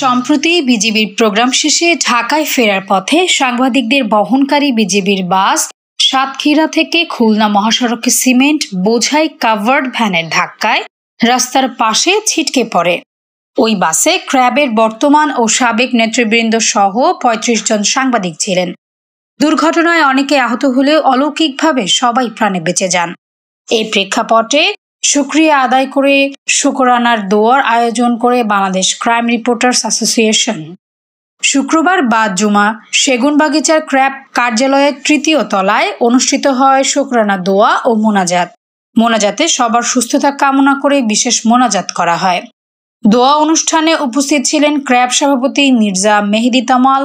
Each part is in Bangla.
সম্প্রতি বিজিবির প্রোগ্রাম শেষে ঢাকায় ফেরার পথে সাংবাদিকদের বহনকারী বিজিবির বাস সাতক্ষীরা থেকে খুলনা মহাসড়কে সিমেন্ট বোঝাই কাভার্ড ভ্যানের ধাক্কায় রাস্তার পাশে ছিটকে পড়ে। ওই বাসে ক্র্যাবের বর্তমান ও সাবেক নেতৃবৃন্দ সহ ৩৫ জন সাংবাদিক ছিলেন। দুর্ঘটনায় অনেকে আহত হলেও অলৌকিকভাবে সবাই প্রাণে বেঁচে যান। এই প্রেক্ষাপটে শুকরিয়া আদায় করে শুকরানার দোয়ার আয়োজন করে বাংলাদেশ ক্রাইম রিপোর্টার্স অ্যাসোসিয়েশন। শুক্রবার বাদ জুমা সেগুনবাগিচার ক্র্যাব কার্যালয়ের ৩য় তলায় অনুষ্ঠিত হয় শুকরানা দোয়া ও মোনাজাত। মোনাজাতে সবার সুস্থতা কামনা করে বিশেষ মোনাজাত করা হয়। দোয়া অনুষ্ঠানে উপস্থিত ছিলেন ক্র্যাব সভাপতি মির্জা মেহেদি তামাল,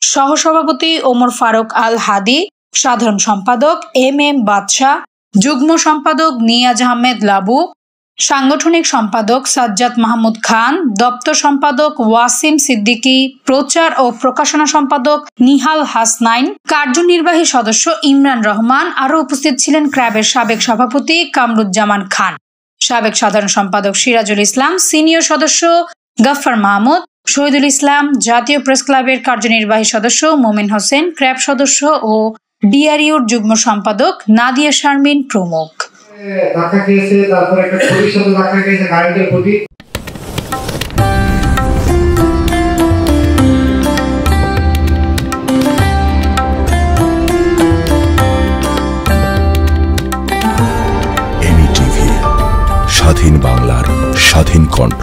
সহসভাপতি ওমর ফারুক আল হাদি, সাধারণ সম্পাদক এম বাদশাহ, যুগ্ম সম্পাদক নিয়াজ আহমেদ লাবু, সাংগঠনিক সম্পাদক সাজ্জাদ মাহমুদ খান, দপ্তর সম্পাদক ওয়াসিম সিদ্দিকী, প্রচার ও প্রকাশনা সম্পাদক নিহাল হাসনাইন, কার্যনির্বাহী সদস্য ইমরান রহমান। আরও উপস্থিত ছিলেন ক্র্যাবের সাবেক সভাপতি কামরুজ্জামান খান, সাবেক সাধারণ সম্পাদক সিরাজুল ইসলাম, সিনিয়র সদস্য গফফার মাহমুদ, শহীদুল ইসলাম, জাতীয় প্রেস ক্লাবের কার্যনির্বাহী সদস্য মোমিন হোসেন, ক্র্যাব সদস্য ও ডিআরইউর যুগ্ম সম্পাদক নাদিয়া শারমিন প্রমুখ। স্বাধীন বাংলার স্বাধীন কণ্ঠ।